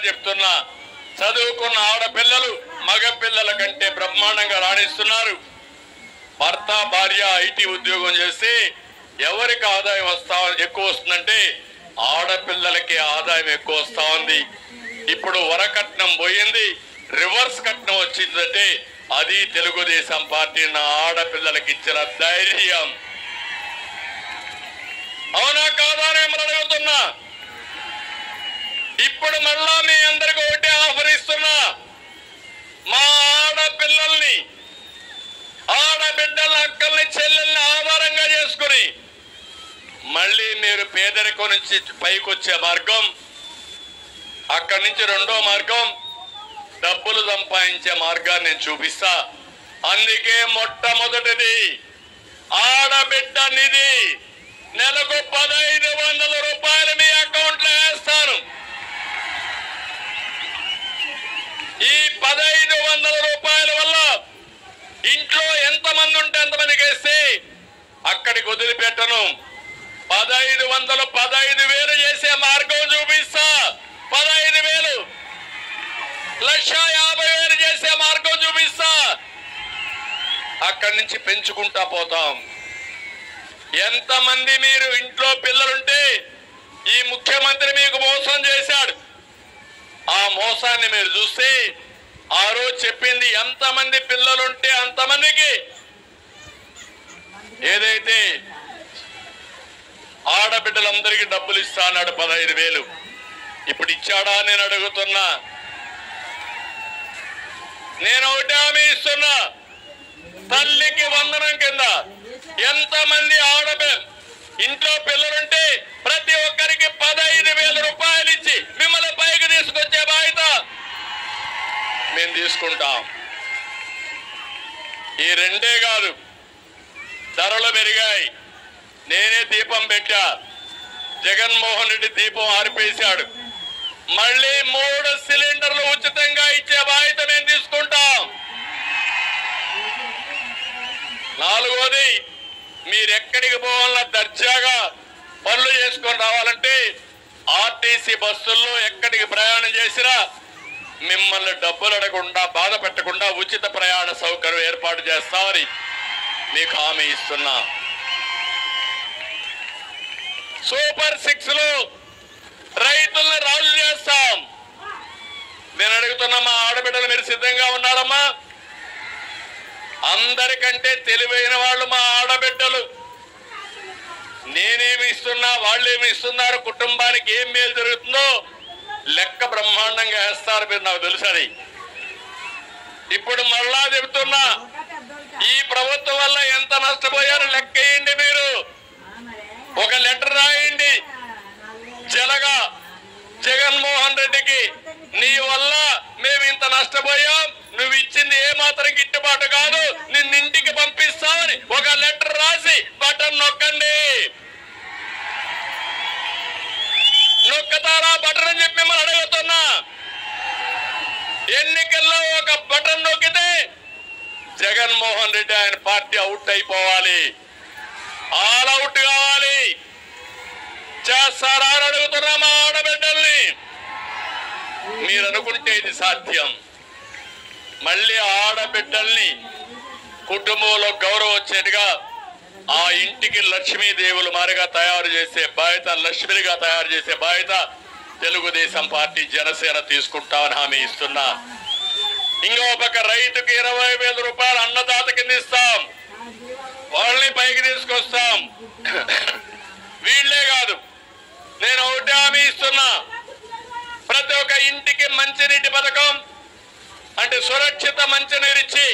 చెప్తున్నా చదువుకున్న ఆడపిల్లలు మగ పిల్లల కంటే బ్రహ్మాండంగా రాణిస్తున్నారు. భర్త భార్య ఐటీ ఉద్యోగం చేస్తే ఎవరికి ఆదాయం ఎక్కువ వస్తుందంటే ఆడపిల్లలకి ఆదాయం ఎక్కువ వస్తా ఉంది. ఇప్పుడు వరకట్నం పోయింది, రివర్స్ కట్నం వచ్చిందంటే అది తెలుగుదేశం పార్టీ నా ఆడపిల్లలకి ఇచ్చిన ధైర్యం. అవునా కాదా నేను అడుగుతున్నా. ఇప్పుడు మళ్ళా మీ అందరికి ఒకటే ఆఫర్ ఇస్తున్నా, మా ఆడపిల్లల్ని ఆడబిడ్డల అక్కల్ని చెల్లెల్ని ఆధారంగా చేసుకుని మళ్ళీ మీరు పేదరికం నుంచి పైకి వచ్చే మార్గం, అక్కడి నుంచి రెండో మార్గం డబ్బులు సంపాదించే మార్గాన్ని నేను చూపిస్తా. అందుకే మొట్టమొదటిది ఆడబిడ్డ నిధి, నెలకు 1500 రూపాయలు మీ అకౌంట్ లో వేస్తాను. ఈ 1500 రూపాయల వల్ల ఇంట్లో ఎంతమంది ఉంటే ఎంతమందికి వేస్తే అక్కడికి వదిలిపెట్టను. 1500 15,000 చేసే మార్గం చూపిస్తా. 15,000 1,50,000 చేసే మార్గం చూపిస్తా. అక్కడి నుంచి పెంచుకుంటా పోతాం. ఎంతమంది మీరు ఇంట్లో పిల్లలుంటే ఈ ముఖ్యమంత్రి మీకు మోసం చేశాడు. ఆ మోసాన్ని మీరు చూస్తే ఆ రోజు చెప్పింది ఎంతమంది పిల్లలుంటే అంతమందికి ఏదైతే ఆడబిడ్డలందరికీ డబ్బులు ఇస్తా అన్నాడు 15,000. ఇప్పుడు ఇచ్చాడా నేను అడుగుతున్నా. నేను ఒకటి హామీ ఇస్తున్నా, తల్లికి వందనం కింద ఎంతమంది ఇంట్లో పిల్లలుంటే ప్రతి ఒక్కరికి 15,000 రూపాయలు ఇచ్చి మిమ్మల్ని పైకి తీసుకొచ్చే బాధ్యత మేము తీసుకుంటాం. ఈ రెండే కాదు, ధరలు పెరిగాయి. నేనే దీపం పెట్టా, జగన్మోహన్ రెడ్డి దీపం ఆరిపేశాడు. మళ్ళీ 3 సిలిండర్లు ఉచితంగా ఇచ్చే బాధ్యత మేము తీసుకుంటాం. 4వది, మీరెక్కడికి పోవాలన్నా దర్జాగా పనులు చేసుకొని రావాలంటే ఆర్టీసీ బస్సుల్లో ఎక్కడికి ప్రయాణం చేసినా మిమ్మల్ని డబ్బులు అడగకుండా బాధ పెట్టకుండా ఉచిత ప్రయాణ సౌకర్యం ఏర్పాటు చేస్తామని మీకు హామీ ఇస్తున్నా. సూపర్ 6 లో రైతుల్ని రాజు చేస్తాం. నేను అడుగుతున్నా, మా ఆడబిడ్డలు మీరు సిద్ధంగా ఉన్నారమ్మా? అందరికంటే తెలివైన వాళ్ళు మా ఆడబిడ్డలు. నేనేమి ఇస్తున్నా, వాళ్ళేమి ఇస్తున్నారు, కుటుంబానికి ఏం మేలు జరుగుతుందో లెక్క బ్రహ్మాండంగా వేస్తారు మీరు, నాకు తెలుసని. ఇప్పుడు మళ్ళా చెబుతున్నా, ఈ ప్రభుత్వం వల్ల ఎంత నష్టపోయారో లెక్క వేయండి. మీరు ఒక లెటర్ రాయండి, జలగా జగన్మోహన్ రెడ్డికి, నీ వల్ల మేము ఇంత నష్టపోయాం, నువ్వు ఇచ్చింది ఏ మాత్రం గిట్టుబాటు కాదు, నిన్నింటికి పంపిస్తామని ఒక లెటర్ రాసి బటన్ నొక్కండి. నొక్కతారా బటన్ అని చెప్పి మిమ్మల్ని అడుగుతున్నా. ఎన్నికల్లో ఒక బటన్ నొక్కితే జగన్మోహన్ రెడ్డి ఆయన పార్టీ అవుట్ అయిపోవాలి, ఆల్ అవుట్ కావాలి. చేస్తారా అని అడుగుతున్నా మా ఆడబిడ్డల్ని. మీరు అనుకుంటే ఇది సాధ్యం. మళ్ళీ ఆడబిడ్డల్ని కుటుంబంలో గౌరవం వచ్చేట్టుగా ఆ ఇంటికి లక్ష్మీదేవులు మారిగా తయారు చేసే బాధ్యత, లక్ష్మిగా తయారు చేసే బాధ్యత తెలుగుదేశం పార్టీ జనసేన తీసుకుంటామని హామీ ఇస్తున్నా. ఇంకో పక్క రైతుకి 20,000 రూపాయలు అన్నదాత కింద ఇస్తాం, వాళ్ళని పైకి తీసుకొస్తాం. వీళ్లే కాదు, నేను ఒకటి హామీ ఇస్తున్నా, ప్రతి ఒక్క ఇంటికి మంచినీటి పథకం అంటే సురక్షిత మంచినీరు ఇచ్చి